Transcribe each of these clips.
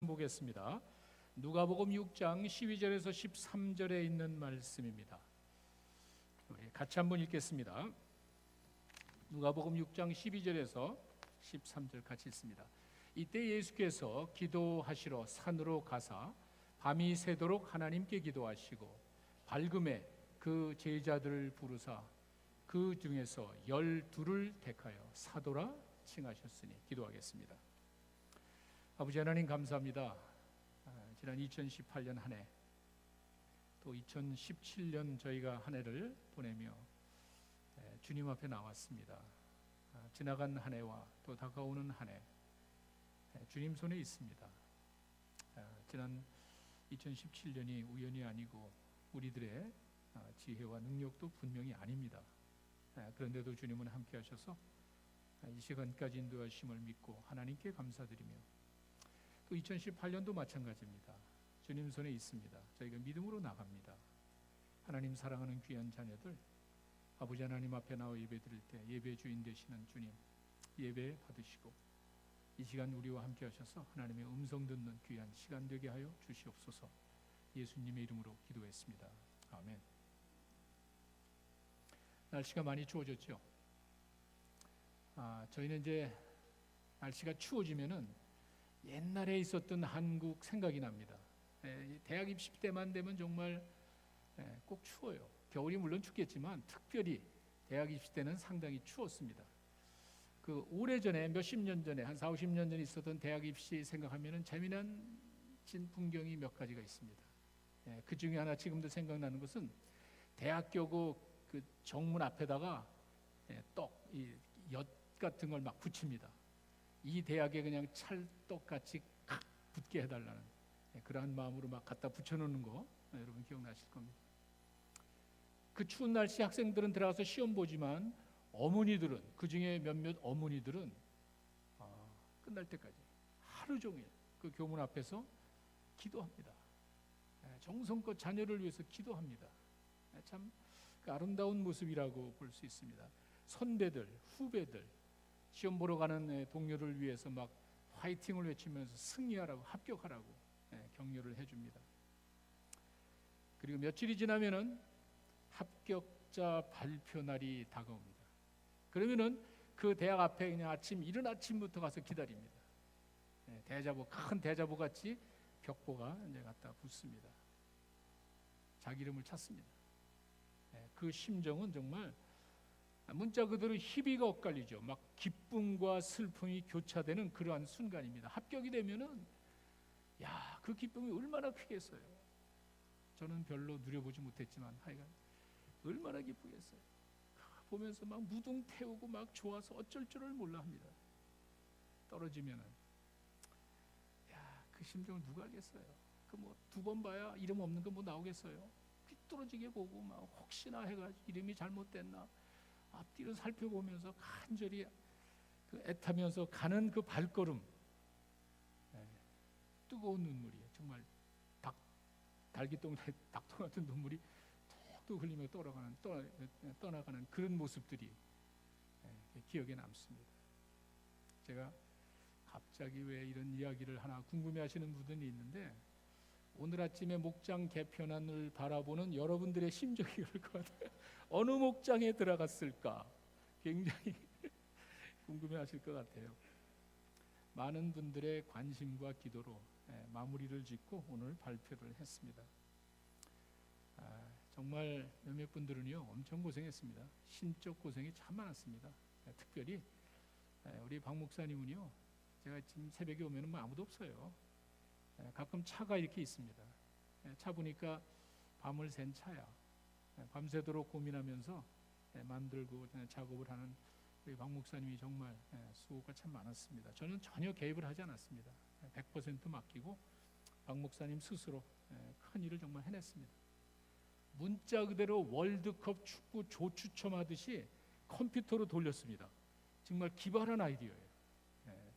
보겠습니다. 누가복음 6장 12절에서 13절에 있는 말씀입니다. 우리 같이 한번 읽겠습니다. 누가복음 6장 12절에서 13절 같이 읽습니다. 이때 예수께서 기도하시러 산으로 가사 밤이 새도록 하나님께 기도하시고 밝음에 그 제자들을 부르사 그 중에서 12를 택하여 사도라 칭하셨으니. 기도하겠습니다. 아버지 하나님 감사합니다. 지난 2018년 한 해, 또 2017년 저희가 한 해를 보내며 주님 앞에 나왔습니다. 지나간 한 해와 또 다가오는 한 해 주님 손에 있습니다. 지난 2017년이 우연이 아니고 우리들의 지혜와 능력도 분명히 아닙니다. 그런데도 주님은 함께 하셔서 이 시간까지 인도하심을 믿고 하나님께 감사드리며, 또 2018년도 마찬가지입니다. 주님 손에 있습니다. 저희가 믿음으로 나갑니다. 하나님 사랑하는 귀한 자녀들, 아버지 하나님 앞에 나와 예배 드릴 때 예배 주인 되시는 주님, 예배 받으시고 이 시간 우리와 함께 하셔서 하나님의 음성 듣는 귀한 시간 되게 하여 주시옵소서. 예수님의 이름으로 기도했습니다. 아멘. 날씨가 많이 추워졌죠. 저희는 이제 날씨가 추워지면은 옛날에 있었던 한국 생각이 납니다. 대학 입시 때만 되면 정말 꼭 추워요. 겨울이 물론 춥겠지만 특별히 대학 입시 때는 상당히 추웠습니다. 그 오래전에 몇십 년 전에 한 40, 50년 전에 있었던 대학 입시 생각하면은 재미난 풍경이 몇 가지가 있습니다. 그 중에 하나 지금도 생각나는 것은 대학교 그 정문 앞에다가 엿 같은 걸 막 붙입니다. 이 대학에 그냥 찰떡같이 칵 붙게 해달라는 그러한 마음으로 막 갖다 붙여놓는 거 여러분 기억나실 겁니다. 그 추운 날씨 학생들은 들어가서 시험 보지만 어머니들은, 그 중에 몇몇 어머니들은 끝날 때까지 하루 종일 그 교문 앞에서 기도합니다. 정성껏 자녀를 위해서 기도합니다. 참 그 아름다운 모습이라고 볼 수 있습니다. 선배들, 후배들, 시험 보러 가는 동료를 위해서 막 화이팅을 외치면서 승리하라고, 합격하라고 격려를 해줍니다. 그리고 며칠이 지나면은 합격자 발표 날이 다가옵니다. 그러면은 그 대학 앞에 그냥 이른 아침부터 가서 기다립니다. 대자보, 큰 대자보 같이 벽보가 이제 갖다 붙습니다. 자기 이름을 찾습니다. 그 심정은 정말 문자 그대로 희비가 엇갈리죠. 막 기쁨과 슬픔이 교차되는 그러한 순간입니다. 합격이 되면은 그 기쁨이 얼마나 크겠어요. 저는 별로 누려보지 못했지만 하여간 얼마나 기쁘겠어요. 보면서 막 무등 태우고 막 좋아서 어쩔 줄을 몰라 합니다. 떨어지면은 그 심정을 누가 알겠어요. 그 뭐 두 번 봐야 이름 없는 거 뭐 나오겠어요. 삐뚤어지게 보고 막 혹시나 해가지고 이름이 잘못됐나 앞뒤로 살펴보면서 간절히 그 애타면서 가는 그 발걸음, 뜨거운 눈물이 정말 달기똥 닭똥 같은 눈물이 톡톡 흘리며 떠나가는 그런 모습들이 기억에 남습니다. 제가 갑자기 왜 이런 이야기를 하나 궁금해하시는 분들이 있는데, 오늘 아침에 목장 개편안을 바라보는 여러분들의 심정이 그럴 것 같아요. 어느 목장에 들어갔을까 굉장히 궁금해하실 것 같아요. 많은 분들의 관심과 기도로 마무리를 짓고 오늘 발표를 했습니다. 정말 몇몇 분들은요 엄청 고생했습니다. 신적 고생이 참 많았습니다. 특별히 우리 박 목사님은요, 제가 지금 새벽에 오면은 뭐 아무도 없어요. 가끔 차가 이렇게 있습니다. 차 보니까 밤을 샌 차야. 밤새도록 고민하면서 만들고 작업을 하는 우리 박 목사님이 정말 수고가 참 많았습니다. 저는 전혀 개입을 하지 않았습니다. 100% 맡기고 박 목사님 스스로 큰 일을 정말 해냈습니다. 문자 그대로 월드컵 축구 조추첨하듯이 컴퓨터로 돌렸습니다. 정말 기발한 아이디어예요.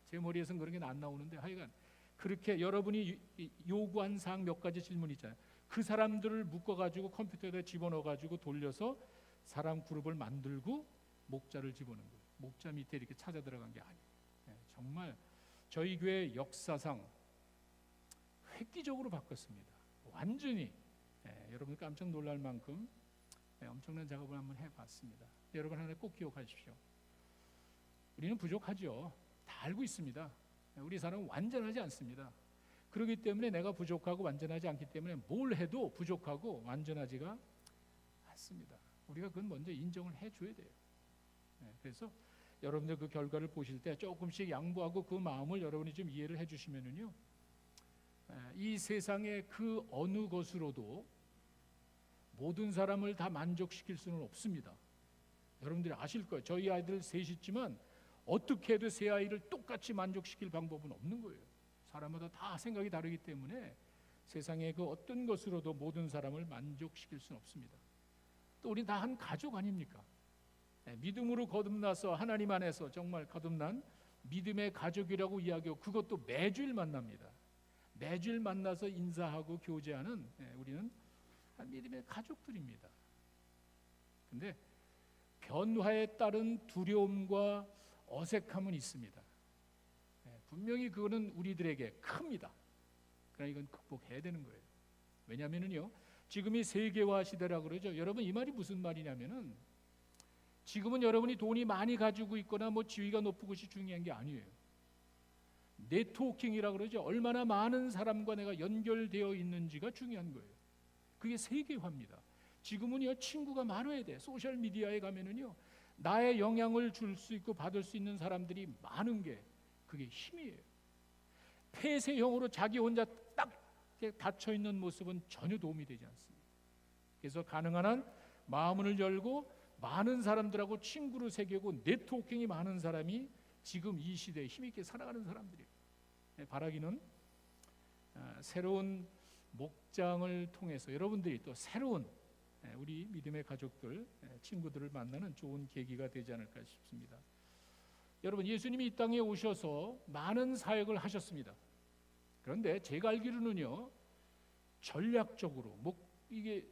제 머리에서는 그런 게 안 나오는데 하여간 그렇게 여러분이 요구한 사항 몇 가지 질문 있잖아요. 그 사람들을 묶어가지고 컴퓨터에다 집어넣어가지고 돌려서 사람 그룹을 만들고 목자를 집어넣은 거예요. 목자 밑에 이렇게 찾아 들어간 게 아니에요. 정말 저희 교회 역사상 획기적으로 바꿨습니다. 완전히. 여러분 깜짝 놀랄 만큼 엄청난 작업을 한번 해봤습니다. 여러분 하나 꼭 기억하십시오. 우리는 부족하죠. 다 알고 있습니다. 우리 사람은 완전하지 않습니다. 그렇기 때문에 내가 부족하고 완전하지 않기 때문에 뭘 해도 부족하고 완전하지가 않습니다. 우리가 그건 먼저 인정을 해줘야 돼요. 그래서 여러분들 그 결과를 보실 때 조금씩 양보하고 그 마음을 여러분이 좀 이해를 해주시면은요, 이 세상의 그 어느 것으로도 모든 사람을 다 만족시킬 수는 없습니다. 여러분들이 아실 거예요. 저희 아이들 셋이 있지만 어떻게 해도 세 아이를 똑같이 만족시킬 방법은 없는 거예요. 사람마다 다 생각이 다르기 때문에 세상의 그 어떤 것으로도 모든 사람을 만족시킬 수는 없습니다. 또 우리 다 한 가족 아닙니까? 믿음으로 거듭나서 하나님 안에서 정말 거듭난 믿음의 가족이라고 이야기하고, 그것도 매주일 만납니다. 매주일 만나서 인사하고 교제하는 우리는 믿음의 가족들입니다. 근데 변화에 따른 두려움과 어색함은 있습니다. 분명히 그거는 우리들에게 큽니다. 그러나 이건 극복해야 되는 거예요. 왜냐하면요, 지금이 세계화 시대라 그러죠. 여러분, 이 말이 무슨 말이냐면은, 지금은 여러분이 돈이 많이 가지고 있거나 뭐 지위가 높은 것이 중요한 게 아니에요. 네트워킹이라 그러죠. 얼마나 많은 사람과 내가 연결되어 있는지가 중요한 거예요. 그게 세계화입니다. 지금은요, 친구가 많아야 돼. 소셜 미디어에 가면은요, 나의 영향을 줄 수 있고 받을 수 있는 사람들이 많은 게 그게 힘이에요. 폐쇄형으로 자기 혼자 딱 닫혀 있는 모습은 전혀 도움이 되지 않습니다. 그래서 가능한 한 마음을 열고 많은 사람들하고 친구를 새기고 네트워킹이 많은 사람이 지금 이 시대에 힘있게 살아가는 사람들이에요. 바라기는 새로운 목장을 통해서 여러분들이 또 새로운 우리 믿음의 가족들, 친구들을 만나는 좋은 계기가 되지 않을까 싶습니다. 여러분, 예수님이 이 땅에 오셔서 많은 사역을 하셨습니다. 그런데 제가 알기로는요, 전략적으로 이게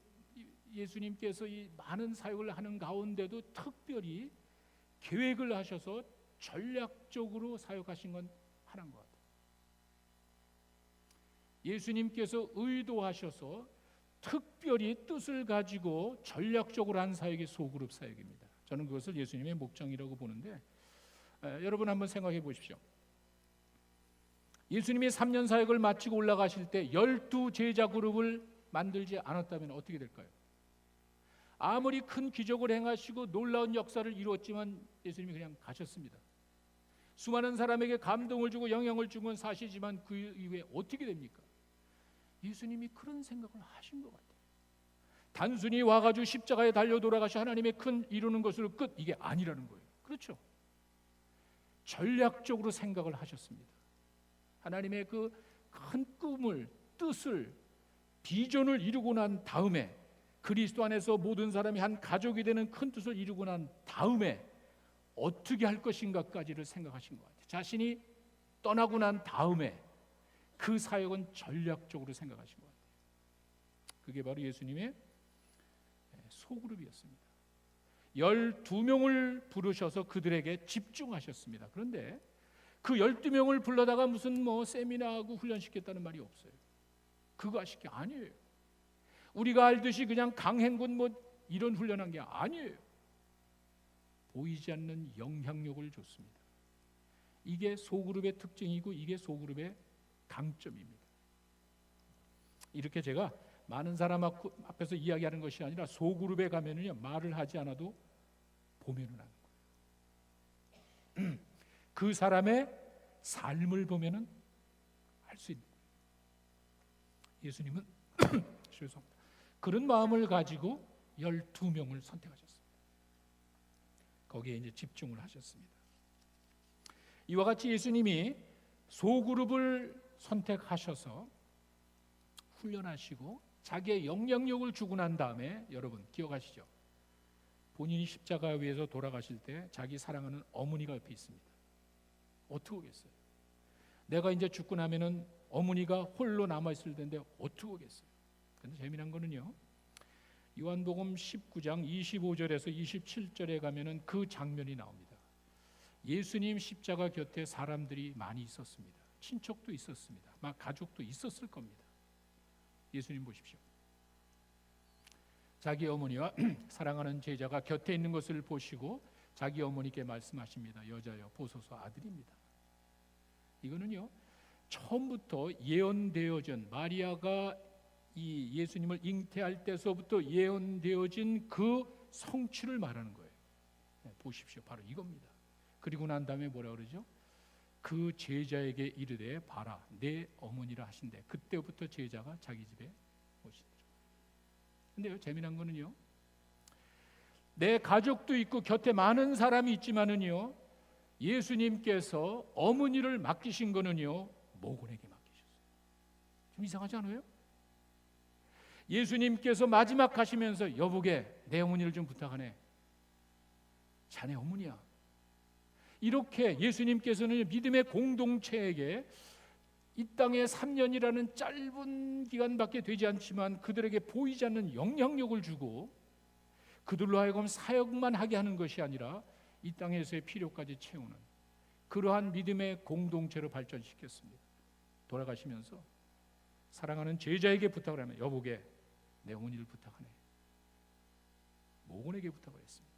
예수님께서 이 많은 사역을 하는 가운데도 특별히 계획을 하셔서 전략적으로 사역하신 건 하나인 것 같아요. 예수님께서 의도하셔서 특별히 뜻을 가지고 전략적으로 한 사역이 소그룹 사역입니다. 저는 그것을 예수님의 목적이라고 보는데, 여러분 한번 생각해 보십시오. 예수님이 3년 사역을 마치고 올라가실 때 12 제자 그룹을 만들지 않았다면 어떻게 될까요? 아무리 큰 기적을 행하시고 놀라운 역사를 이루었지만 예수님이 그냥 가셨습니다. 수많은 사람에게 감동을 주고 영향을 준 건 사실이지만 그 이후에 어떻게 됩니까? 예수님이 그런 생각을 하신 것 같아요. 단순히 와가지고 십자가에 달려 돌아가셔 하나님의 큰 이루는 것으로 끝, 이게 아니라는 거예요. 그렇죠? 전략적으로 생각을 하셨습니다. 하나님의 그 큰 꿈을, 뜻을, 비전을 이루고 난 다음에, 그리스도 안에서 모든 사람이 한 가족이 되는 큰 뜻을 이루고 난 다음에 어떻게 할 것인가까지를 생각하신 것 같아요. 자신이 떠나고 난 다음에 그 사역은 전략적으로 생각하신 것 같아요. 그게 바로 예수님의 소그룹이었습니다. 12명을 부르셔서 그들에게 집중하셨습니다. 그런데 그 12명을 불러다가 무슨 세미나하고 훈련시켰다는 말이 없어요. 그거 하실 게 아니에요. 우리가 알듯이 그냥 강행군 이런 훈련한 게 아니에요. 보이지 않는 영향력을 줬습니다. 이게 소그룹의 특징이고 이게 소그룹의 강점입니다. 이렇게 제가 많은 사람 앞에서 이야기하는 것이 아니라 소그룹에 가면은요, 말을 하지 않아도 보면은 하는 거예요. 그 사람의 삶을 보면은 알 수 있는 거예요. 예수님은 죄송합니다. 그런 마음을 가지고 12명을 선택하셨습니다. 거기에 이제 집중을 하셨습니다. 이와 같이 예수님이 소그룹을 선택하셔서 훈련하시고 자기의 영향력을 주고 난 다음에, 여러분 기억하시죠? 본인이 십자가 위에서 돌아가실 때 자기 사랑하는 어머니가 옆에 있습니다. 어떻게 오겠어요? 내가 이제 죽고 나면은 어머니가 홀로 남아있을 텐데 어떻게 오겠어요? 근데 재미난 거는요, 요한복음 19장 25절에서 27절에 가면은 그 장면이 나옵니다. 예수님 십자가 곁에 사람들이 많이 있었습니다. 친척도 있었습니다. 막 가족도 있었을 겁니다. 예수님 보십시오. 자기 어머니와 사랑하는 제자가 곁에 있는 것을 보시고 자기 어머니께 말씀하십니다. 여자여 보소서 아들입니다. 이거는요 처음부터 예언되어진, 마리아가 이 예수님을 잉태할 때서부터 예언되어진 그 성취를 말하는 거예요. 보십시오. 바로 이겁니다. 그리고 난 다음에 뭐라 그러죠? 그 제자에게 이르되 봐라 내 어머니라 하신대. 그때부터 제자가 자기 집에 오시더라. 근데요 재미난 거는요, 내 가족도 있고 곁에 많은 사람이 있지만은요, 예수님께서 어머니를 맡기신 거는요 모군에게 맡기셨어요. 좀 이상하지 않아요? 예수님께서 마지막 가시면서 여보게 내 어머니를 좀 부탁하네. 자네 어머니야. 이렇게 예수님께서는 믿음의 공동체에게 이 땅에 3년이라는 짧은 기간밖에 되지 않지만 그들에게 보이지 않는 영향력을 주고 그들로 하여금 사역만 하게 하는 것이 아니라 이 땅에서의 필요까지 채우는 그러한 믿음의 공동체로 발전시켰습니다. 돌아가시면서 사랑하는 제자에게 부탁을 하면 여보게 내 어머니를 부탁하네. 모군에게 부탁을 했습니다.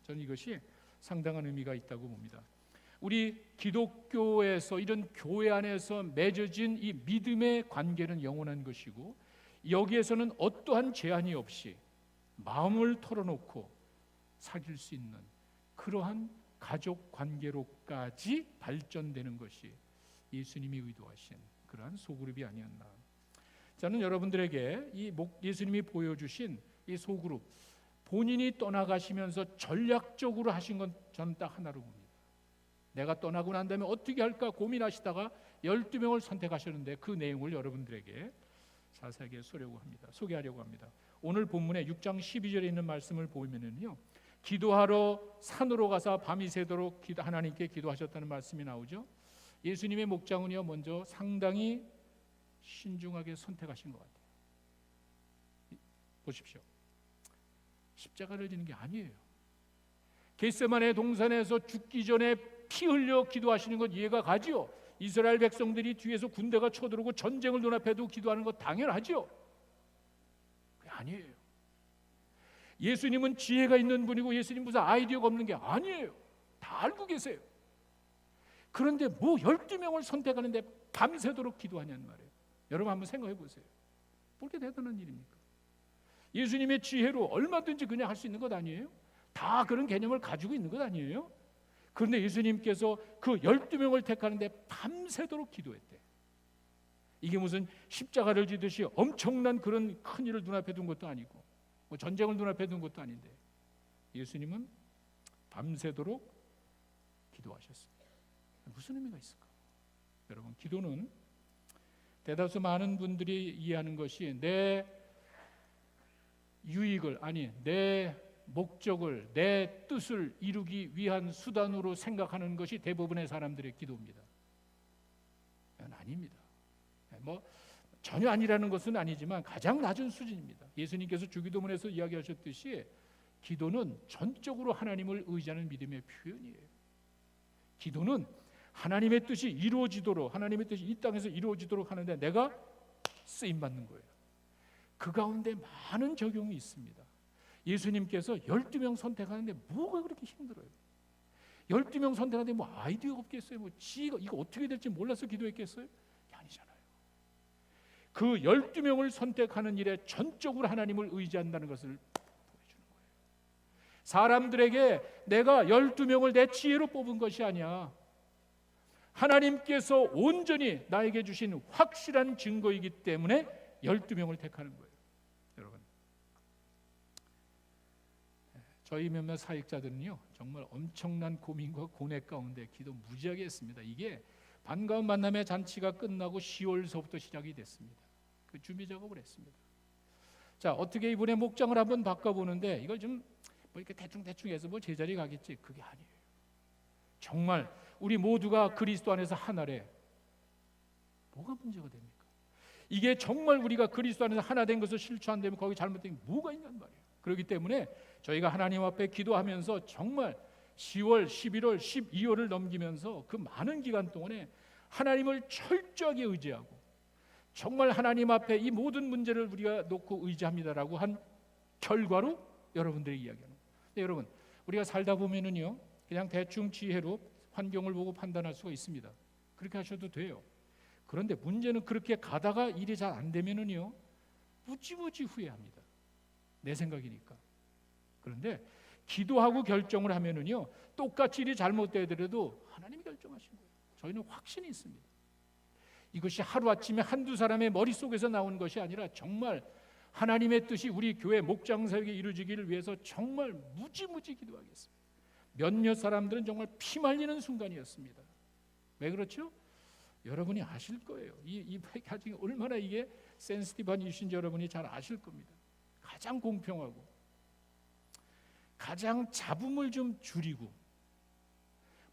저는 이것이 상당한 의미가 있다고 봅니다. 우리 기독교에서 이런 교회 안에서 맺어진 이 믿음의 관계는 영원한 것이고 여기에서는 어떠한 제한이 없이 마음을 털어놓고 사귈 수 있는 그러한 가족 관계로까지 발전되는 것이 예수님이 의도하신 그러한 소그룹이 아니었나. 저는 여러분들에게 예수님이 보여주신 이 소그룹, 본인이 떠나가시면서 전략적으로 하신 건 저는 딱 하나로 봅니다. 내가 떠나고 난 다음에 어떻게 할까 고민하시다가 12명을 선택하셨는데 그 내용을 여러분들에게 자세하게 소개하려고 합니다. 오늘 본문의 6장 12절에 있는 말씀을 보면은요, 기도하러 산으로 가서 밤이 새도록 하나님께 기도하셨다는 말씀이 나오죠. 예수님의 목장은요 먼저 상당히 신중하게 선택하신 것 같아요. 보십시오. 십자가를 지는 게 아니에요. 겟세마네 동산에서 죽기 전에 피 흘려 기도하시는 건 이해가 가지요. 이스라엘 백성들이 뒤에서 군대가 쳐들어오고 전쟁을 눈앞에 두고 기도하는 거 당연하죠. 그게 아니에요. 예수님은 지혜가 있는 분이고 예수님 무슨 아이디어가 없는 게 아니에요. 다 알고 계세요. 그런데 뭐 12명을 선택하는데 밤새도록 기도하냐는 말이에요. 여러분 한번 생각해 보세요. 그렇게 대단한 일입니까? 예수님의 지혜로 얼마든지 그냥 할 수 있는 것 아니에요? 다 그런 개념을 가지고 있는 것 아니에요? 그런데 예수님께서 그 12명을 택하는데 밤새도록 기도했대. 이게 무슨 십자가를 지듯이 엄청난 그런 큰 일을 눈앞에 둔 것도 아니고 뭐 전쟁을 눈앞에 둔 것도 아닌데 예수님은 밤새도록 기도하셨습니다. 무슨 의미가 있을까? 여러분, 기도는 대다수 많은 분들이 이해하는 것이 내 유익을, 아니 내 목적을, 내 뜻을 이루기 위한 수단으로 생각하는 것이 대부분의 사람들의 기도입니다. 그건 아닙니다. 뭐 전혀 아니라는 것은 아니지만 가장 낮은 수준입니다. 예수님께서 주기도문에서 이야기하셨듯이 기도는 전적으로 하나님을 의지하는 믿음의 표현이에요. 기도는 하나님의 뜻이 이루어지도록, 하나님의 뜻이 이 땅에서 이루어지도록 하는데 내가 쓰임받는 거예요. 그 가운데 많은 적용이 있습니다. 예수님께서 12명 선택하는데 뭐가 그렇게 힘들어요? 12명 선택하는데 뭐 아이디어가 없겠어요? 뭐 지가 이거 어떻게 될지 몰라서 기도했겠어요? 아니잖아요. 그 12명을 선택하는 일에 전적으로 하나님을 의지한다는 것을 보여주는 거예요. 사람들에게 내가 12명을 내 지혜로 뽑은 것이 아니야. 하나님께서 온전히 나에게 주신 확실한 증거이기 때문에 12명을 택하는 거예요. 여러분, 저희 몇몇 사역자들은요 정말 엄청난 고민과 고뇌 가운데 기도 무지하게 했습니다. 이게 반가운 만남의 잔치가 끝나고 10월서부터 시작이 됐습니다. 그 준비 작업을 했습니다. 자, 어떻게 이번에 목장을 한번 바꿔보는데 이걸 좀 뭐 이렇게 대충 해서 뭐 제자리 가겠지, 그게 아니에요. 정말 우리 모두가 그리스도 안에서 하나래. 뭐가 문제가 됩니까? 이게 정말 우리가 그리스도 안에서 하나 된 것을 실추 안 되면 거기 잘못된 게 뭐가 있냔 말이에요. 그렇기 때문에 저희가 하나님 앞에 기도하면서 정말 10월, 11월, 12월을 넘기면서 그 많은 기간 동안에 하나님을 철저하게 의지하고 정말 하나님 앞에 이 모든 문제를 우리가 놓고 의지합니다라고 한 결과로 여러분들이 이야기하는 거예요. 여러분, 우리가 살다 보면은요, 그냥 대충 지혜로 환경을 보고 판단할 수가 있습니다. 그렇게 하셔도 돼요. 그런데 문제는 그렇게 가다가 일이 잘 안 되면은요, 무지무지 후회합니다. 내 생각이니까. 그런데 기도하고 결정을 하면은요, 똑같이 일이 잘못되더라도 하나님이 결정하신 거예요. 저희는 확신이 있습니다. 이것이 하루아침에 한두 사람의 머릿속에서 나온 것이 아니라 정말 하나님의 뜻이 우리 교회 목장 사역에 이루어지기를 위해서 정말 무지무지 기도하겠습니다. 몇몇 사람들은 정말 피 말리는 순간이었습니다. 왜 그렇죠? 여러분이 아실 거예요. 이 가지고 얼마나 이게 센시티브한 이슈인지 여러분이 잘 아실 겁니다. 가장 공평하고 가장 잡음을 좀 줄이고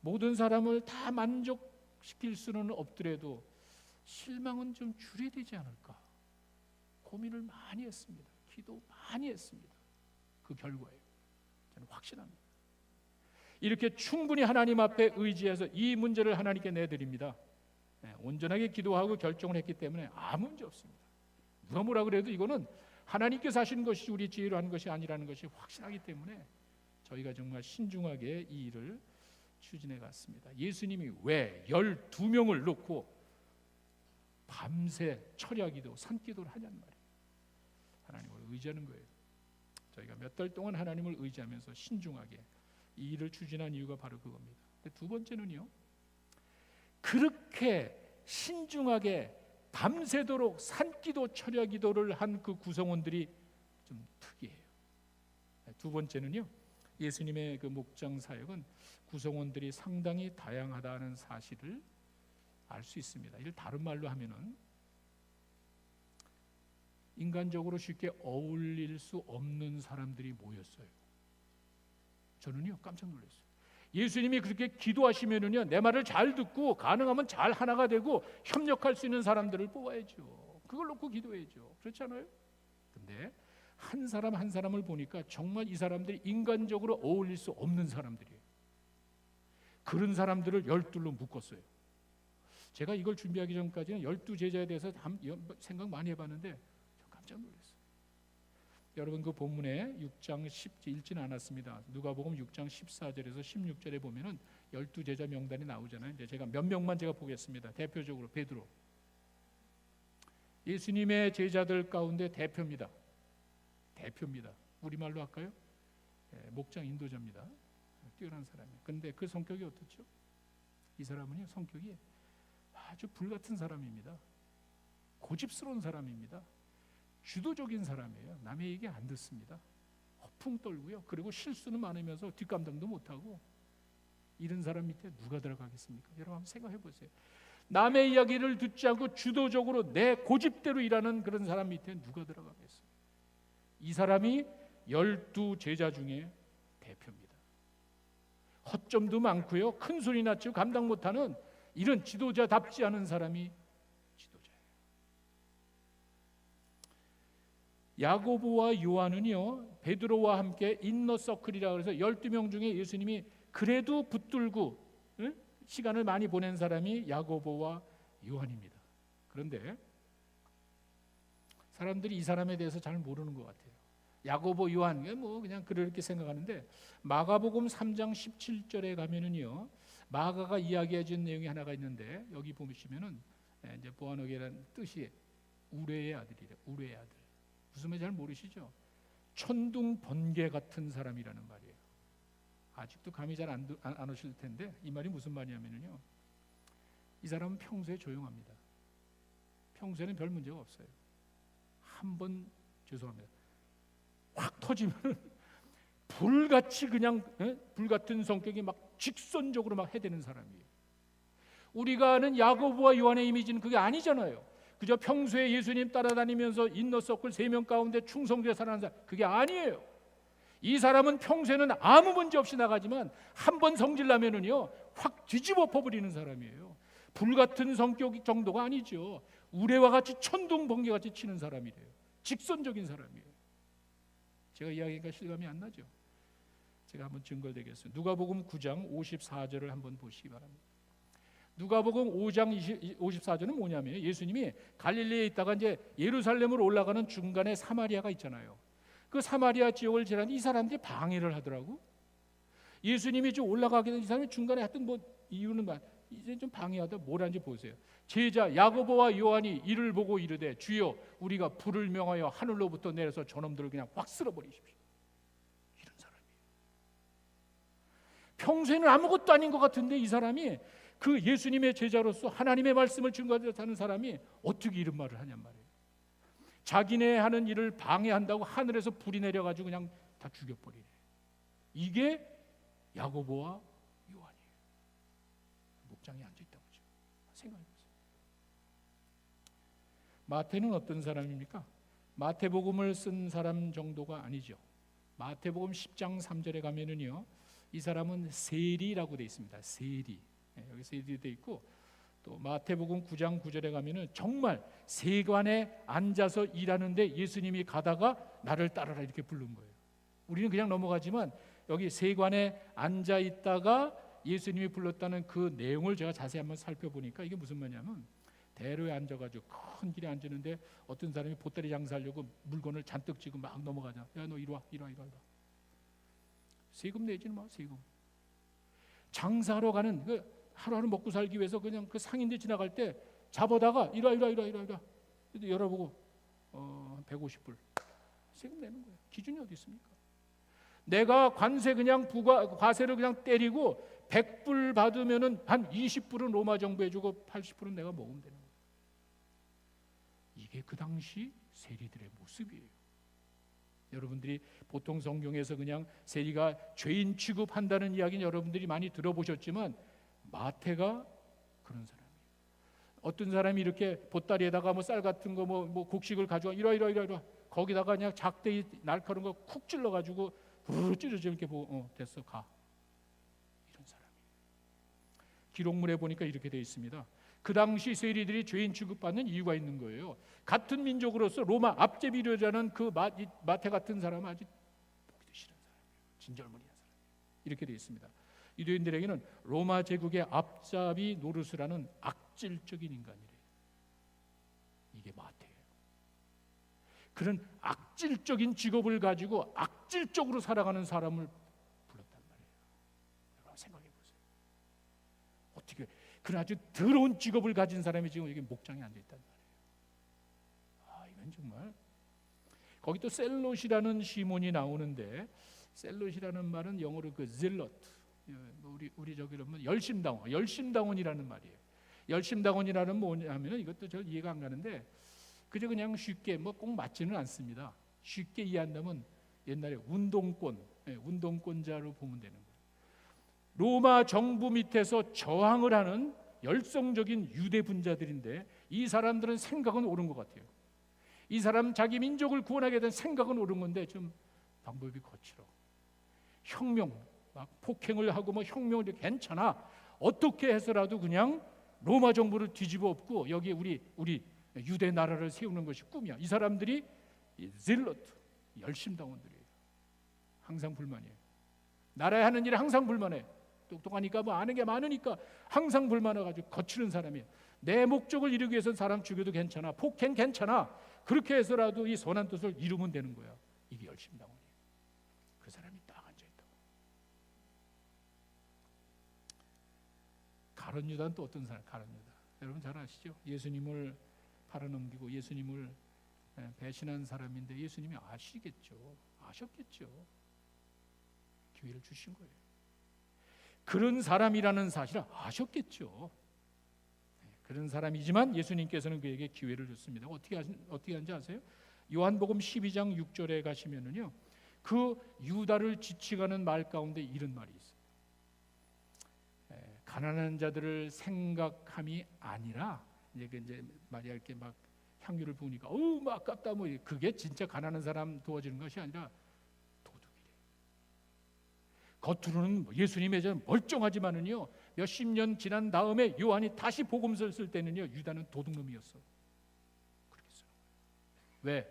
모든 사람을 다 만족시킬 수는 없더라도 실망은 좀 줄여야 되지 않을까 고민을 많이 했습니다. 기도 많이 했습니다. 그 결과예요. 저는 확신합니다. 이렇게 충분히 하나님 앞에 의지해서 이 문제를 하나님께 내드립니다. 온전하게 기도하고 결정을 했기 때문에 아무 문제 없습니다. 누가 뭐라 그래도 이거는 하나님께서 하시는 것이 우리 지혜로 하는 것이 아니라는 것이 확실하기 때문에 저희가 정말 신중하게 이 일을 추진해 갔습니다. 예수님이 왜 12명을 놓고 밤새 철야기도 산기도를 하냐는 말이에요. 하나님을 의지하는 거예요. 저희가 몇 달 동안 하나님을 의지하면서 신중하게 이 일을 추진한 이유가 바로 그겁니다. 두 번째는요, 그렇게 신중하게 밤새도록 산기도 철야기도를 한 그 구성원들이 좀 특이해요. 두 번째는요, 예수님의 그 목장 사역은 구성원들이 상당히 다양하다는 사실을 알 수 있습니다. 이를 다른 말로 하면은 인간적으로 쉽게 어울릴 수 없는 사람들이 모였어요. 저는요 깜짝 놀랐어요. 예수님이 그렇게 기도하시면은요, 내 말을 잘 듣고 가능하면 잘 하나가 되고 협력할 수 있는 사람들을 뽑아야죠. 그걸 놓고 기도해야죠. 그렇잖아요? 근데 한 사람 한 사람을 보니까 정말 이 사람들이 인간적으로 어울릴 수 없는 사람들이에요. 그런 사람들을 12로 묶었어요. 제가 이걸 준비하기 전까지는 12제자에 대해서 생각 많이 해봤는데 깜짝 놀랐어요. 여러분 그 본문에 6장 10절 읽지는 않았습니다. 누가복음 6장 14절에서 16절에 보면은 12제자 명단이 나오잖아요. 이제 제가 몇 명만 제가 보겠습니다. 대표적으로 베드로, 예수님의 제자들 가운데 대표입니다. 우리말로 할까요? 목장 인도자입니다. 뛰어난 사람이에요. 그런데 그 성격이 어떻죠? 이 사람은요 성격이 아주 불같은 사람입니다. 고집스러운 사람입니다. 주도적인 사람이에요. 남의 얘기 안 듣습니다. 허풍 떨고요. 그리고 실수는 많으면서 뒷감당도 못하고. 이런 사람 밑에 누가 들어가겠습니까? 여러분 한번 생각해 보세요. 남의 이야기를 듣지 않고 주도적으로 내 고집대로 일하는 그런 사람 밑에 누가 들어가겠어요? 이 사람이 12제자 중에 대표입니다. 허점도 많고요. 큰 소리 났죠. 감당 못하는 이런 지도자답지 않은 사람이 지도자예요. 야고보와 요한은요 베드로와 함께 인너서클이라고 해서 12명 중에 예수님이 그래도 붙들고 시간을 많이 보낸 사람이 야고보와 요한입니다. 그런데 사람들이 이 사람에 대해서 잘 모르는 것 같아요. 야고보, 요한 뭐 그냥 그렇게 생각하는데 마가복음 3장 17절에 가면은요 마가가 이야기해 준 내용이 하나가 있는데 여기 보시면은 이제 보아너게라는 뜻이 우레의 아들이래. 우레의 아들. 무슨 말인지 잘 모르시죠? 천둥 번개 같은 사람이라는 말이에요. 아직도 감이 잘 안 오실 텐데 이 말이 무슨 말이냐면요, 이 사람은 평소에 조용합니다. 평소에는 별 문제가 없어요. 한번 죄송합니다. 확 터지면 불같이 그냥 불같은 성격이 막 직선적으로 막 해대는 사람이에요. 우리가 아는 야고보와 요한의 이미지는 그게 아니잖아요. 그저 평소에 예수님 따라다니면서 인너서클 3명 가운데 충성되어 살아가는 사람, 그게 아니에요. 이 사람은 평소에는 아무 문제 없이 나가지만 한 번 성질나면은요 확 뒤집어 퍼버리는 사람이에요. 불같은 성격 정도가 아니죠. 우레와 같이 천둥 번개같이 치는 사람이래요. 직선적인 사람이에요. 제가 이야기하니까 실감이 안 나죠? 제가 한번 증거를 드리겠습니다. 누가복음 9장 54절을 한번 보시기 바랍니다. 누가복음 5장 54절은 뭐냐면 예수님이 갈릴리에 있다가 이제 예루살렘으로 올라가는 중간에 사마리아가 있잖아요. 그 사마리아 지역을 지나는데 이 사람들이 방해를 하더라고. 예수님이 좀 올라가게 된 이 사람이 중간에 하여튼 뭐 이유는 이제 좀 방해하다 뭐라는지 보세요. 제자 야고보와 요한이 이를 보고 이르되 주여 우리가 불을 명하여 하늘로부터 내려서 저놈들을 그냥 확 쓸어버리십시오. 이런 사람이에요. 평소에는 아무것도 아닌 것 같은데 이 사람이 그 예수님의 제자로서 하나님의 말씀을 증거하며 사는 사람이 어떻게 이런 말을 하냔 말이에요. 자기네 하는 일을 방해한다고 하늘에서 불이 내려가지고 그냥 다 죽여버리네. 이게 야고보와 요한이에요. 목장에 앉아있다고 하죠. 생각해보세요. 마태는 어떤 사람입니까? 마태복음을 쓴 사람 정도가 아니죠. 마태복음 10장 3절에 가면은요, 이 사람은 세리라고 되어 있습니다. 세리. 여기 세리 되어 있고, 또 마태복음 9장 9절에 가면은 정말 세관에 앉아서 일하는데 예수님이 가다가 나를 따르라 이렇게 부른 거예요. 우리는 그냥 넘어가지만 여기 세관에 앉아 있다가 예수님이 불렀다는 그 내용을 제가 자세히 한번 살펴보니까 이게 무슨 말이냐면 대로에 앉아가지고 큰 길에 앉았는데 어떤 사람이 보따리 장사하려고 물건을 잔뜩 쥐고 막 넘어가자. 야, 너 이리 와. 세금 내지는 마. 세금. 장사하러 가는 그 하루하루 먹고 살기 위해서 그냥 그 상인들 지나갈 때 잡아다가 이리 와. 열어보고 150불 세금 내는 거예요. 기준이 어디 있습니까? 내가 관세 그냥 과세를 그냥 때리고 100불 받으면은 한 20불은 로마 정부에 주고 80불은 내가 먹으면 되는 거예요. 이게 그 당시 세리들의 모습이에요. 여러분들이 보통 성경에서 그냥 세리가 죄인 취급한다는 이야기는 여러분들이 많이 들어보셨지만 마태가 그런 사람이에요. 어떤 사람이 이렇게 보따리에다가 뭐 쌀 같은 거 뭐 곡식을 가져와 이리 와 거기다가 그냥 작대기 날카로운 거 쿡 찔러가지고 부르르 찌르지 이렇게 보고 됐어 가. 이런 사람이에요. 기록물에 보니까 이렇게 되어 있습니다. 그 당시 세리들이 죄인 취급받는 이유가 있는 거예요. 같은 민족으로서 로마 앞제비료라는 그 마태 같은 사람은 아주 보기도 싫은 사람이에요. 진절머리한 사람. 이렇게 되어 있습니다. 유대인들에게는 로마 제국의 앞잡이 노릇을 악질적인 인간이래요. 이게 마태예요. 그런 악질적인 직업을 가지고 악질적으로 살아가는 사람을 불렀단 말이에요. 여러분 생각해 보세요. 어떻게 그런 아주 더러운 직업을 가진 사람이 지금 여기 목장에 앉아 있단 말이에요. 이건 정말. 거기 또 셀롯이라는 시몬이 나오는데 셀롯이라는 말은 영어로 그 젤러트. 우리 저기 그러면 열심당원이라는 말이에요. 열심당원이라는 뭐냐면은 이것도 저 이해가 안 가는데 그저 그냥 쉽게 뭐 꼭 맞지는 않습니다. 쉽게 이해한다면 옛날에 운동권자로 보면 되는 거예요. 로마 정부 밑에서 저항을 하는 열성적인 유대 분자들인데 이 사람들은 생각은 옳은 것 같아요. 이 사람 자기 민족을 구원하게 된 생각은 옳은 건데 좀 방법이 거칠어. 혁명, 막 폭행을 하고 뭐 혁명을 괜찮아. 어떻게 해서라도 그냥 로마 정부를 뒤집어 엎고 여기 우리 유대 나라를 세우는 것이 꿈이야. 이 사람들이 젤러트, 열심당원들이에요. 항상 불만이에요. 나라에 하는 일에 항상 불만해. 똑똑하니까 뭐 아는 게 많으니까 항상 불만해가지고 거치는 사람이에요. 내 목적을 이루기 위해서는 사람 죽여도 괜찮아. 폭행 괜찮아. 그렇게 해서라도 이 선한 뜻을 이루면 되는 거야. 이게 열심당원이에요. 그 사람이 딱 앉아있다고. 가룟 유다는 또 어떤 사람? 가룟 유다. 여러분 잘 아시죠? 예수님을 팔아넘기고 예수님을 배신한 사람인데 예수님이 아셨겠죠. 기회를 주신 거예요. 그런 사람이라는 사실을 아셨겠죠. 그런 사람이지만 예수님께서는 그에게 기회를 줬습니다. 어떻게 하는지 아세요? 요한복음 12장 6절에 가시면은요, 그 유다를 지칭하는 말 가운데 이런 말이 있어요. 가난한 자들을 생각함이 아니라 이제 마리아 이렇게 막 향유를 부으니까 막 아깝다 뭐 그게 진짜 가난한 사람 도와주는 것이 아니라 도둑이래. 겉으로는 예수님의 전 멀쩡하지만은요 몇십 년 지난 다음에 요한이 다시 복음서를 쓸 때는요 유다는 도둑놈이었어. 그렇게 쓰는 거예요. 왜?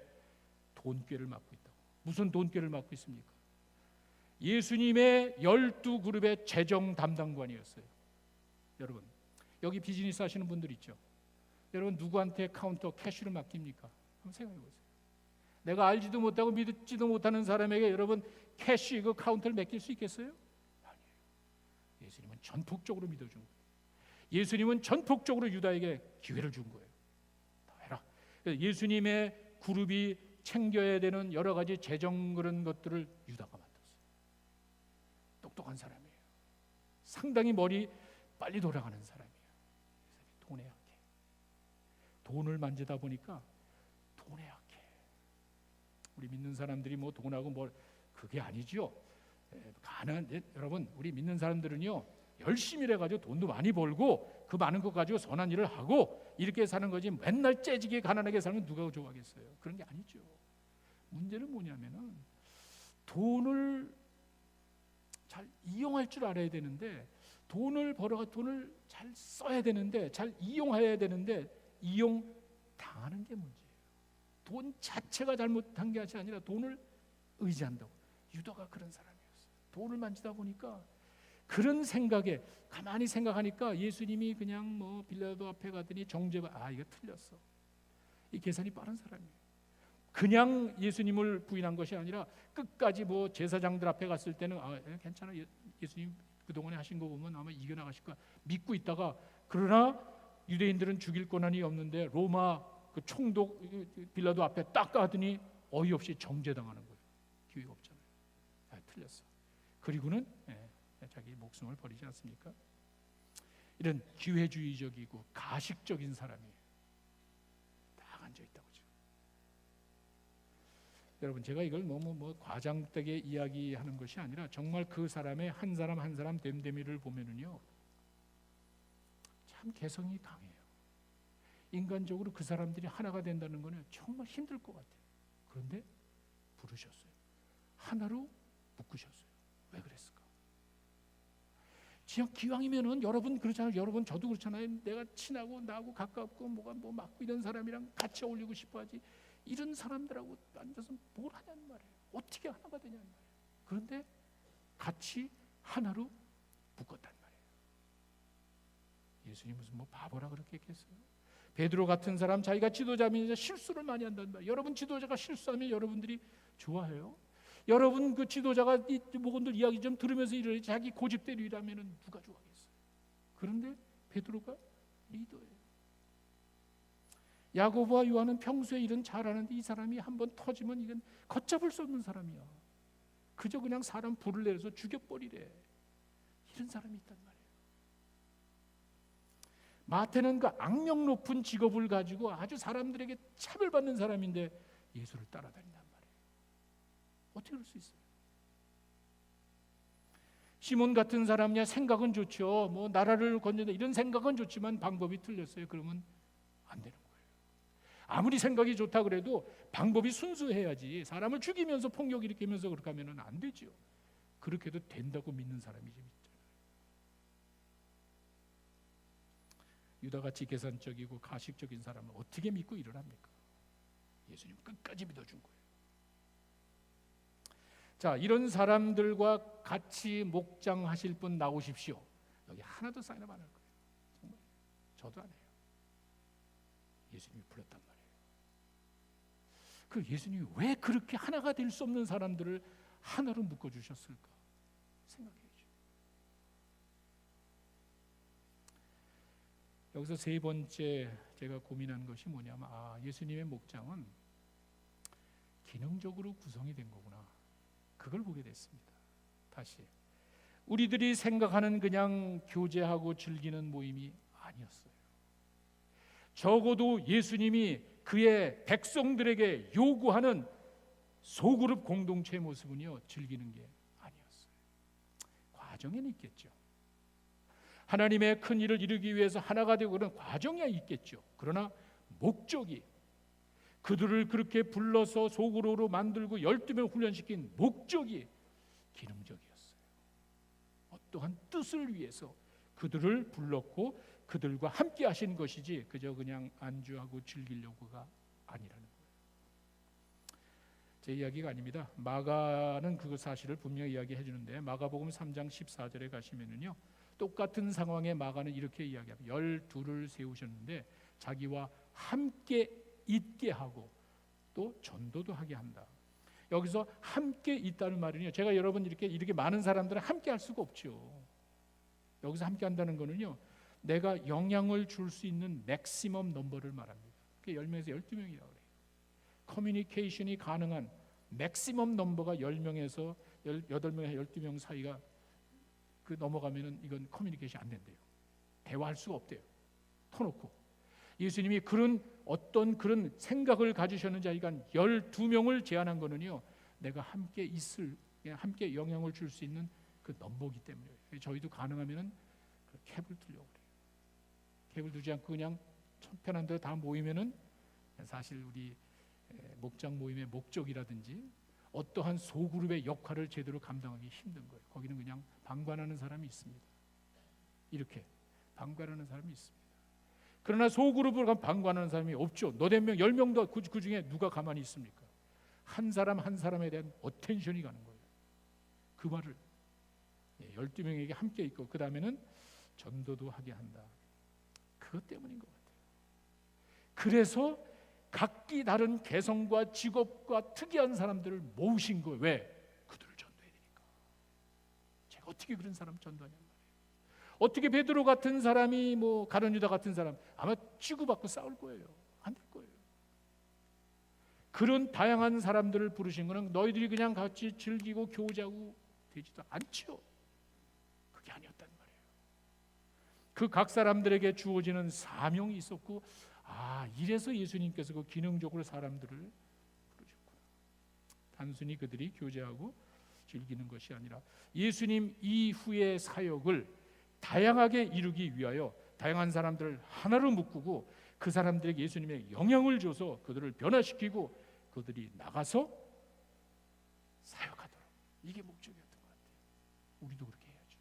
돈꾀를 맡고 있다고. 무슨 돈꾀를 맡고 있습니까? 예수님의 12그룹의 재정 담당관이었어요. 여러분 여기 비즈니스 하시는 분들 있죠. 여러분 누구한테 카운터 캐시를 맡깁니까? 한번 생각해 보세요. 내가 알지도 못하고 믿지도 못하는 사람에게 여러분 캐시 그 카운터를 맡길 수 있겠어요? 아니에요. 예수님은 전폭적으로 믿어준 거예요. 예수님은 전폭적으로 유다에게 기회를 준 거예요. 다 해라. 예수님의 그룹이 챙겨야 되는 여러 가지 재정 그런 것들을 유다가 맡았어요. 똑똑한 사람이에요. 상당히 머리 빨리 돌아가는 사람이에요. 돈에 약해. 돈을 만지다 보니까 돈에 약해. 우리 믿는 사람들이 뭐 돈하고 뭘 그게 아니죠. 여러분 우리 믿는 사람들은요 열심히 일해가지고 돈도 많이 벌고 그 많은 것 가지고 선한 일을 하고 이렇게 사는 거지 맨날 째지게 가난하게 살면 누가 좋아하겠어요? 그런 게 아니죠. 문제는 뭐냐면은 돈을 잘 이용할 줄 알아야 되는데 돈을 벌어가 돈을 잘 써야 되는데 잘 이용해야 되는데 이용 당하는 게 문제예요. 돈 자체가 잘못한 게 아니라 돈을 의지한다고. 유다가 그런 사람이었어요. 돈을 만지다 보니까 그런 생각에 가만히 생각하니까 예수님이 그냥 뭐 빌라도 앞에 가더니 정죄가 이거 틀렸어. 이 계산이 빠른 사람이에요. 그냥 예수님을 부인한 것이 아니라 끝까지 뭐 제사장들 앞에 갔을 때는 괜찮아 예수님 그동안에 하신 거 보면 아마 이겨나가실 거야 믿고 있다가 그러나 유대인들은 죽일 권한이 없는데 로마 그 총독 빌라도 앞에 딱 가더니 어이없이 정죄당하는 거예요. 기회가 없잖아요. 틀렸어. 그리고는 자기 목숨을 버리지 않습니까? 이런 기회주의적이고 가식적인 사람이 딱 앉아 있다고. 여러분 제가 이걸 너무 과장되게 이야기하는 것이 아니라 정말 그 사람의 한 사람 한 사람 됨됨이를 보면은요 참 개성이 강해요. 인간적으로 그 사람들이 하나가 된다는 거는 정말 힘들 것 같아요. 그런데 부르셨어요. 하나로 묶으셨어요. 왜 그랬을까? 지금 기왕이면은 여러분 그렇잖아요. 여러분 저도 그렇잖아요. 내가 친하고 나하고 가깝고 뭐가 뭐 맞고 이런 사람이랑 같이 어울리고 싶어하지. 이런 사람들하고 앉아서 뭘 하냐는 말이에요. 어떻게 하나가 되냐는 말이에요. 그런데 같이 하나로 묶었단 말이에요. 예수님 무슨 뭐 바보라 그렇게 했겠어요? 베드로 같은 사람 자기가 지도자면 실수를 많이 한단 말이에요. 여러분 지도자가 실수하면 여러분들이 좋아해요? 여러분 그 지도자가 이 목원들 이야기 좀 들으면서 이래 자기 고집대로 일하면 누가 좋아하겠어요? 그런데 베드로가 리더예요. 야고보와 요한은 평소에 일은 잘하는데 이 사람이 한번 터지면 이건 걷잡을 수 없는 사람이야. 그저 그냥 사람 불을 내려서 죽여버리래. 이런 사람이 있단 말이에요. 마태는 그 악명 높은 직업을 가지고 아주 사람들에게 차별받는 사람인데 예수를 따라다닌단 말이에요. 어떻게 그럴 수 있어요? 시몬 같은 사람이야 생각은 좋죠. 뭐 나라를 건진다 이런 생각은 좋지만 방법이 틀렸어요. 그러면 안 되는 거예요. 아무리 생각이 좋다 그래도 방법이 순수해야지. 사람을 죽이면서 폭력 일으키면서 그렇게 하면 안 되죠. 그렇게 해도 된다고 믿는 사람이 좀 있잖아요. 유다같이 계산적이고 가식적인 사람을 어떻게 믿고 일을 합니까? 예수님 끝까지 믿어준 거예요. 자, 이런 사람들과 같이 목장하실 분 나오십시오. 여기 하나도 사인업 안 할 거예요. 정말 저도 안 해요. 예수님이 불렀단 말이에요. 그 예수님이 왜 그렇게 하나가 될 수 없는 사람들을 하나로 묶어주셨을까 생각해야죠. 여기서 세 번째 제가 고민한 것이 뭐냐면 예수님의 목장은 기능적으로 구성이 된 거구나. 그걸 보게 됐습니다. 다시 우리들이 생각하는 그냥 교제하고 즐기는 모임이 아니었어요. 적어도 예수님이 그의 백성들에게 요구하는 소그룹 공동체의 모습은요 즐기는 게 아니었어요. 과정에는 있겠죠. 하나님의 큰 일을 이루기 위해서 하나가 되고 그런 과정이 있겠죠. 그러나 목적이 그들을 그렇게 불러서 소그룹으로 만들고 12명 훈련시킨 목적이 기능적이었어요. 어떠한 뜻을 위해서 그들을 불렀고 그들과 함께 하신 것이지 그저 그냥 안주하고 즐기려고가 아니라는 거예요. 제 이야기가 아닙니다. 마가는 그 사실을 분명히 이야기해 주는데 마가복음 3장 14절에 가시면은요 똑같은 상황에 마가는 이렇게 이야기합니다. 12를 세우셨는데 자기와 함께 있게 하고 또 전도도 하게 한다. 여기서 함께 있다는 말은요, 제가 여러분 이렇게 많은 사람들을 함께 할 수가 없죠. 여기서 함께 한다는 거는요, 내가 영향을 줄 수 있는 맥시멈 넘버를 말합니다. 그게 10명에서 12명이라고 그래요. 커뮤니케이션이 가능한 맥시멈 넘버가 10명에서 8명에서 12명 사이가 그 넘어가면은 이건 커뮤니케이션이 안 된대요. 대화할 수가 없대요. 터놓고. 예수님이 어떤 그런 생각을 가지셨는지 하니까 12명을 제안한 거는요, 내가 함께 함께 영향을 줄 수 있는 그 넘버기 때문에 저희도 가능하면은 그 캡을 두려고 그래요. 캡을 두지 않고 그냥 편한 대로 다 모이면은 사실 우리 목장 모임의 목적이라든지 어떠한 소그룹의 역할을 제대로 감당하기 힘든 거예요. 거기는 그냥 방관하는 사람이 있습니다. 이렇게 방관하는 사람이 있습니다. 그러나 소그룹을 가면 방관하는 사람이 없죠. 너댓 명, 10명도 그 중에 누가 가만히 있습니까? 한 사람 한 사람에 대한 어텐션이 가는 거예요. 그 말을 12명에게 함께 있고 그 다음에는 전도도 하게 한다. 그것 때문인 것 같아요. 그래서 각기 다른 개성과 직업과 특이한 사람들을 모으신 거예요. 왜? 그들을 전도해야 되니까. 제가 어떻게 그런 사람 전도하냐는 말이에요. 어떻게 베드로 같은 사람이 가룟 유다 같은 사람 아마 치고받고 싸울 거예요. 안 될 거예요. 그런 다양한 사람들을 부르신 거는 너희들이 그냥 같이 즐기고 교제하고 되지도 않죠. 그게 아니었단 말이에요. 그 각 사람들에게 주어지는 사명이 있었고, 이래서 예수님께서 그 기능적으로 사람들을 부르셨구나. 단순히 그들이 교제하고 즐기는 것이 아니라 예수님 이후의 사역을 다양하게 이루기 위하여 다양한 사람들을 하나로 묶고 그 사람들에게 예수님의 영향을 줘서 그들을 변화시키고 그들이 나가서 사역하도록, 이게 목적이었던 것 같아요. 우리도 그렇게 해야죠.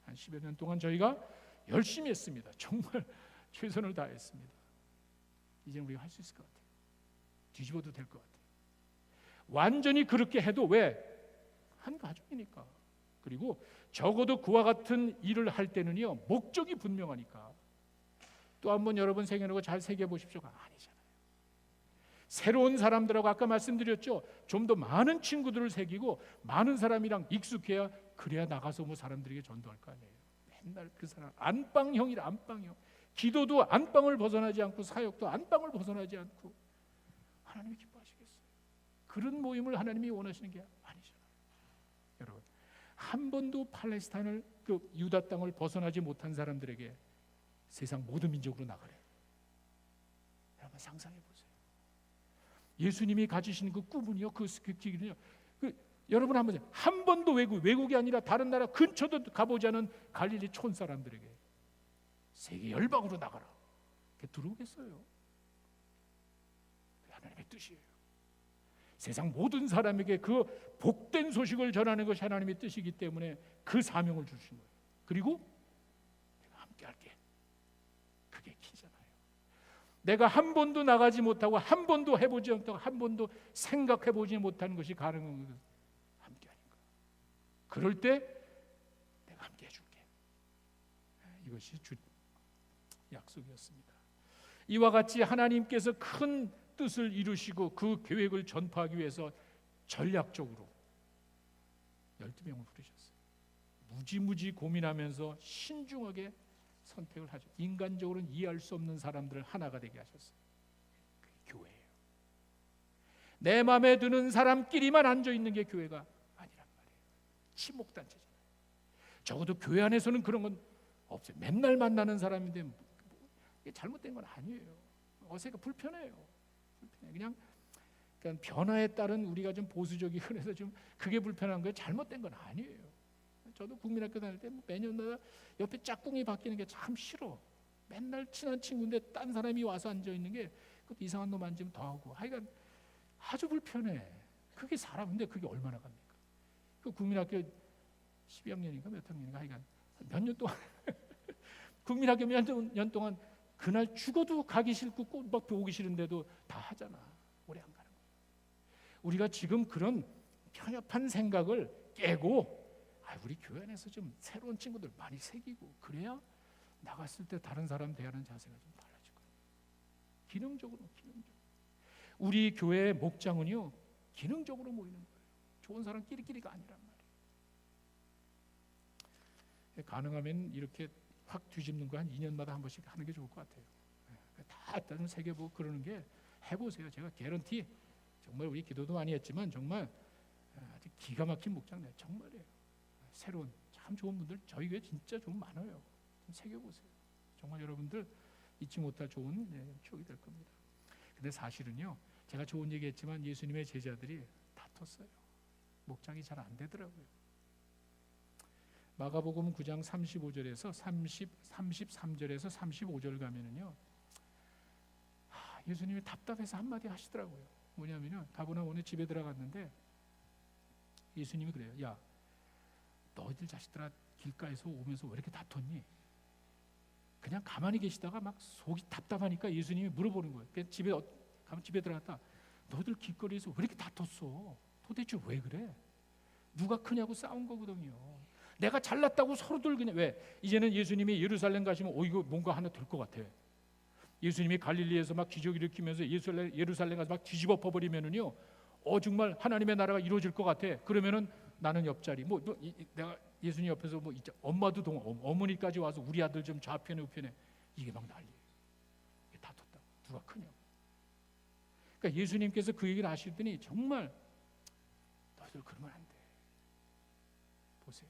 한 10여 년 동안 저희가 열심히 했습니다. 정말 최선을 다했습니다. 이제는 우리가 할 수 있을 것 같아요. 뒤집어도 될 것 같아요. 완전히 그렇게 해도 왜? 한 가족이니까. 그리고 적어도 그와 같은 일을 할 때는요, 목적이 분명하니까. 또 한번 여러분 생겨놓고 잘 새겨보십시오가 아니잖아요. 새로운 사람들하고 아까 말씀드렸죠. 좀 더 많은 친구들을 새기고 많은 사람이랑 익숙해야, 그래야 나가서 사람들에게 전도할 거 아니에요. 맨날 그 사람 안방형이라, 안방형. 기도도 안방을 벗어나지 않고 사역도 안방을 벗어나지 않고. 하나님이 기뻐하시겠어요? 그런 모임을 하나님이 원하시는 게 아니잖아요. 여러분, 한 번도 팔레스타인을, 그 유다 땅을 벗어나지 못한 사람들에게 세상 모든 민족으로 나가래요. 여러분 상상해 보세요. 예수님이 가지신 그 꿈은요, 그 길은요, 여러분 한 번도 외국이 아니라 다른 나라 근처도 가보지 않은 갈릴리 촌 사람들에게 세계 열방으로 나가라. 그게 들어오겠어요? 하나님의 뜻이에요. 세상 모든 사람에게 그 복된 소식을 전하는 것이 하나님의 뜻이기 때문에 그 사명을 주신 거예요. 그리고 내가 함께 할게. 그게 키잖아요. 내가 한 번도 나가지 못하고 한 번도 해보지 못하고 한 번도 생각해보지 못하는 것이 가능한 것은 함께 하는 거예요. 그럴 때 내가 함께 해줄게. 이것이 주 약속이었습니다. 이와 같이 하나님께서 큰 뜻을 이루시고 그 계획을 전파하기 위해서 전략적으로 12명을 부르셨어요. 무지무지 고민하면서 신중하게 선택을 하죠. 인간적으로는 이해할 수 없는 사람들을 하나가 되게 하셨어요. 그게 교회예요. 내 마음에 드는 사람끼리만 앉아있는 게 교회가 아니란 말이에요. 친목단체잖아요. 적어도 교회 안에서는 그런 건 없어요. 맨날 만나는 사람인데 이게 잘못된 건 아니에요. 어색하고 불편해요. 그냥 변화에 따른 우리가 좀 보수적이고 그래서 좀 그게 불편한 거예요. 잘못된 건 아니에요. 저도 국민학교 다닐 때 매년마다 옆에 짝꿍이 바뀌는 게 참 싫어. 맨날 친한 친구인데 딴 사람이 와서 앉아 있는 게 그 이상한 놈 앉으면 더 하고, 하여간 아주 불편해. 그게 사람인데 그게 얼마나 갑니까? 그 국민학교 12학년인가 몇 학년인가 하여간 몇 년 동안 국민학교 몇 년 동안 그날 죽어도 가기 싫고 꼭 막 오기 싫은데도 다 하잖아. 오래 안 가는 거예요. 우리가 지금 그런 편협한 생각을 깨고 우리 교회 안에서 좀 새로운 친구들 많이 새기고 그래야 나갔을 때 다른 사람 대하는 자세가 좀 달라질 거예요. 기능적으로. 우리 교회의 목장은요 기능적으로 모이는 거예요. 좋은 사람 끼리끼리가 아니란 말이에요. 가능하면 이렇게 확 뒤집는 거 한 2년마다 한 번씩 하는 게 좋을 것 같아요. 다 일단 새겨보고 그러는 게 해보세요. 제가 개런티 정말 우리 기도도 많이 했지만 정말 아주 기가 막힌 목장 정말이에요. 새로운 참 좋은 분들 저희 교회 진짜 좀 많아요. 좀 새겨보세요. 정말 여러분들 잊지 못할 좋은 추억이 될 겁니다. 근데 사실은요 제가 좋은 얘기했지만 예수님의 제자들이 다퉜어요. 목장이 잘 안 되더라고요. 마가복음 9장 35절에서 33절에서 35절 가면은요 예수님이 답답해서 한마디 하시더라고요. 뭐냐면요 가버나움에 집에 들어갔는데 예수님이 그래요. 야 너희들 자식들아 길가에서 오면서 왜 이렇게 다퉜니? 그냥 가만히 계시다가 막 속이 답답하니까 예수님이 물어보는 거예요. 집에 들어갔다 너희들 길거리에서 왜 이렇게 다퉜어? 도대체 왜 그래? 누가 크냐고 싸운 거거든요. 내가 잘났다고 서로들 그냥 왜? 이제는 예수님이 예루살렘 가시면 이거 뭔가 하나 될 것 같아. 예수님이 갈릴리에서 막 기적 일으키면서 예루살렘 가서 막 뒤집어 버리면은요 정말 하나님의 나라가 이루어질 것 같아. 그러면은 나는 옆자리 내가 예수님 옆에서 엄마도 어머니까지 와서 우리 아들 좀 좌편에 우편에 이게 막 난리예요. 이게 다퉜다. 누가 크냐고. 그러니까 예수님께서 그 얘기를 하시더니 정말 너희들 그러면 안 돼. 보세요.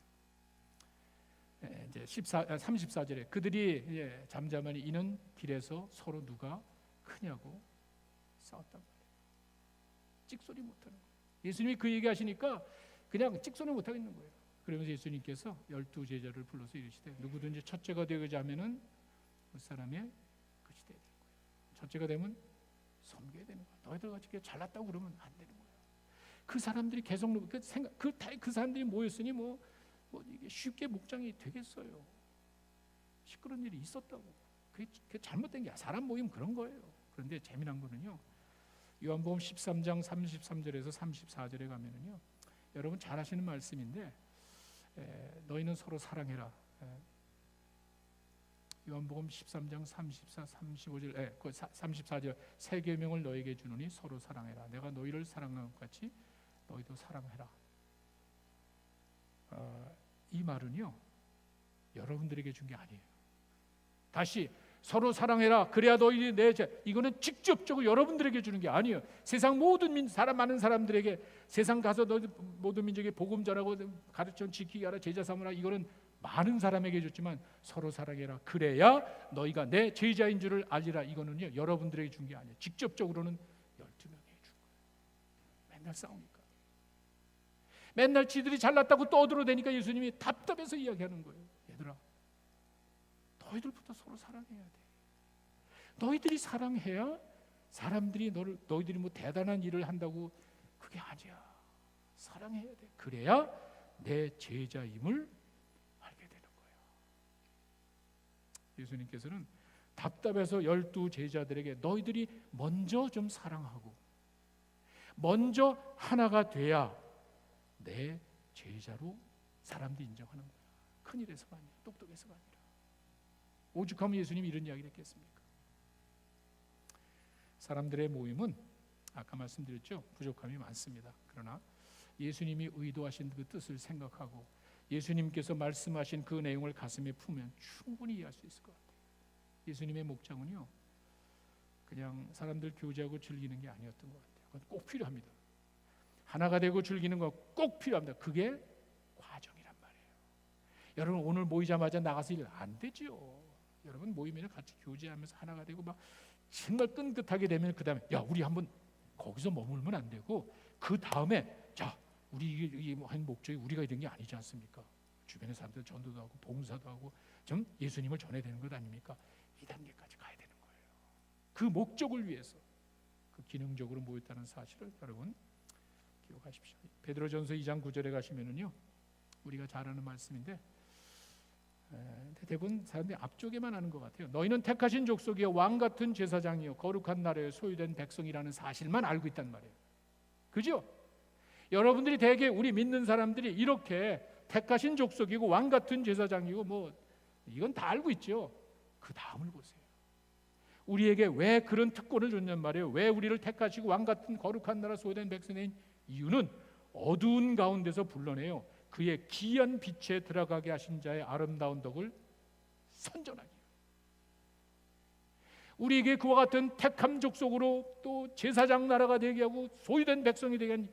이제 34절에 그들이 잠잠하니 이는 길에서 서로 누가 크냐고 싸웠단 말이에요. 찍소리 못하는 거예요. 예수님이 그 얘기하시니까 그냥 찍소리 못하겠는 거예요. 그러면서 예수님께서 12 제자를 불러서 이르시되 누구든지 첫째가 되고자 하면은 그 사람의 끝이 되야 되는 거예요. 첫째가 되면 섬겨야 되는 거예요. 너희들 같이 잘났다고 그러면 안 되는 거예요. 그 사람들이 계속 그 사람들이 모였으니 이게 쉽게 목장이 되겠어요. 시끄러운 일이 있었다고. 그게 잘못된 게 사람 모임 그런 거예요. 그런데 재미난 거는요. 요한복음 13장 33절에서 34절에 가면은요. 여러분 잘 아시는 말씀인데 너희는 서로 사랑해라. 요한복음 13장 34, 35절, 34절 새 계명을 너에게 주노니 서로 사랑해라. 내가 너희를 사랑한 것 같이 너희도 사랑해라. 이 말은요 여러분들에게 준 게 아니에요. 다시 서로 사랑해라. 그래야 너희들이 내 자. 이거는 직접적으로 여러분들에게 주는 게 아니에요. 세상 모든 많은 사람들에게 세상 가서 너희 모든 민족에 복음 전하고 가르쳐 지키게 하라 제자 삼으라. 이거는 많은 사람에게 줬지만 서로 사랑해라. 그래야 너희가 내 제자인 줄을 알리라. 이거는요 여러분들에게 준 게 아니에요. 직접적으로는 12명에게 준 거예요. 맨날 싸우니까. 맨날 지들이 잘났다고 떠들어대니까 예수님이 답답해서 이야기하는 거예요. 얘들아 너희들부터 서로 사랑해야 돼. 너희들이 사랑해야 사람들이 너희들이 대단한 일을 한다고 그게 아니야. 사랑해야 돼. 그래야 내 제자임을 알게 되는 거야. 예수님께서는 답답해서 12 제자들에게 너희들이 먼저 좀 사랑하고 먼저 하나가 돼야 내 제자로 사람들이 인정하는 거야. 큰일에서가 아니야. 똑똑해서가 아니라. 오죽하면 예수님이 이런 이야기를 했겠습니까? 사람들의 모임은 아까 말씀드렸죠. 부족함이 많습니다. 그러나 예수님이 의도하신 그 뜻을 생각하고 예수님께서 말씀하신 그 내용을 가슴에 품으면 충분히 이해할 수 있을 것 같아요. 예수님의 목장은요 그냥 사람들 교제하고 즐기는 게 아니었던 것 같아요. 그건 꼭 필요합니다. 하나가 되고 즐기는 거 꼭 필요합니다. 그게 과정이란 말이에요. 여러분 오늘 모이자마자 나가서 일 안 되죠. 여러분 모이면 같이 교제하면서 하나가 되고 막 정말 끈긋하게 되면 그 다음에 야 우리 한번 거기서 머물면 안 되고 그 다음에 자 우리 이 목적이 우리가 이런 게 아니지 않습니까? 주변의 사람들 전도도 하고 봉사도 하고 좀 예수님을 전해야 되는 것 아닙니까? 이 단계까지 가야 되는 거예요. 그 목적을 위해서 그 기능적으로 모였다는 사실을 여러분 기억하십시오. 베드로전서 2장 9절에 가시면은요 우리가 잘 아는 말씀인데 대부분 사람들이 앞쪽에만 하는 것 같아요. 너희는 택하신 족속이요 왕 같은 제사장이요 거룩한 나라에 소유된 백성이라는 사실만 알고 있단 말이에요. 그죠? 여러분들이 대개 우리 믿는 사람들이 이렇게 택하신 족속이고 왕 같은 제사장이고 뭐 이건 다 알고 있죠. 그 다음을 보세요. 우리에게 왜 그런 특권을 줬냔 말이에요. 왜 우리를 택하시고 왕 같은 거룩한 나라 소유된 백성인 이유는 어두운 가운데서 불러내요 그의 기이한 빛에 들어가게 하신 자의 아름다운 덕을 선전하기. 우리에게 그와 같은 택함 족속으로 또 제사장 나라가 되게 하고 소유된 백성이 되게 한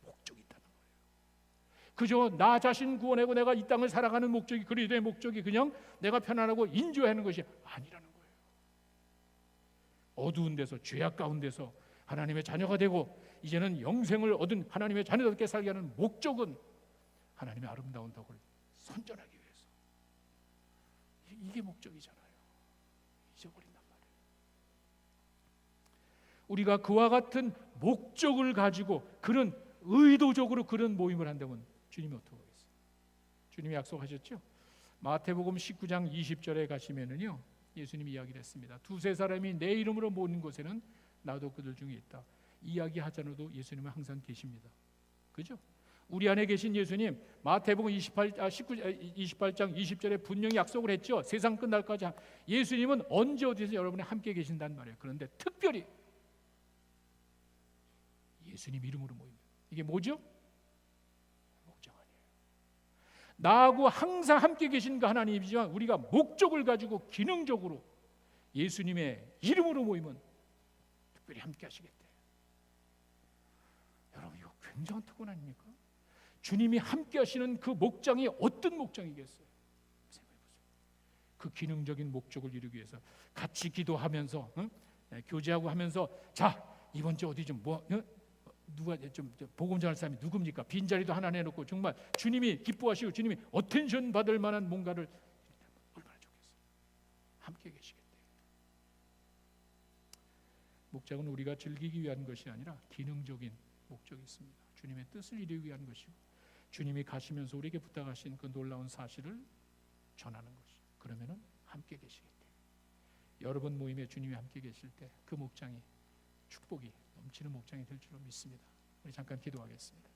목적이 있다는 거예요. 그저 나 자신 구원하고 내가 이 땅을 살아가는 목적이 그리스도의 목적이 그냥 내가 편안하고 인조하는 것이 아니라는 거예요. 어두운 데서 죄악 가운데서 하나님의 자녀가 되고 이제는 영생을 얻은 하나님의 자녀답게 살게 하는 목적은 하나님의 아름다운 덕을 선전하기 위해서. 이게 목적이잖아요. 잊어버린단 말이에요. 우리가 그와 같은 목적을 가지고 그런 의도적으로 그런 모임을 한다면 주님이 어떻게 하겠어요? 주님이 약속하셨죠? 마태복음 19장 20절에 가시면은요 예수님이 이야기를 했습니다. 두세 사람이 내 이름으로 모인 곳에는 나도 그들 중에 있다. 이야기 하잖아도 예수님은 항상 계십니다. 그죠? 우리 안에 계신 예수님 마태복음 28장 20절에 분명히 약속을 했죠. 세상 끝날까지 예수님은 언제 어디서 여러분이 함께 계신단 말이에요. 그런데 특별히 예수님 이름으로 모입니다. 이게 뭐죠? 목적 아니에요. 나하고 항상 함께 계신 그 하나님이지만 우리가 목적을 가지고 기능적으로 예수님의 이름으로 모이면 특별히 함께 하시겠대. 여러분 이거 굉장한 특권 아닙니까? 주님이 함께 하시는 그 목장이 어떤 목장이겠어요? 생각해보세요. 그 기능적인 목적을 이루기 위해서 같이 기도하면서 교제하고 하면서 자 이번 주 어디 좀 누가 좀 복음 전할 사람이 누굽니까? 빈자리도 하나 내놓고 정말 주님이 기뻐하시고 주님이 어텐션 받을 만한 뭔가를 얼마나 좋겠어요. 함께 계시겠대요. 목적은 우리가 즐기기 위한 것이 아니라 기능적인 목적이 있습니다. 주님의 뜻을 이루기 위한 것이고 주님이 가시면서 우리에게 부탁하신 그 놀라운 사실을 전하는 것이. 그러면은 함께 계시겠대요. 여러분 모임에 주님이 함께 계실 때 그 목장이 축복이 넘치는 목장이 될 줄로 믿습니다. 우리 잠깐 기도하겠습니다.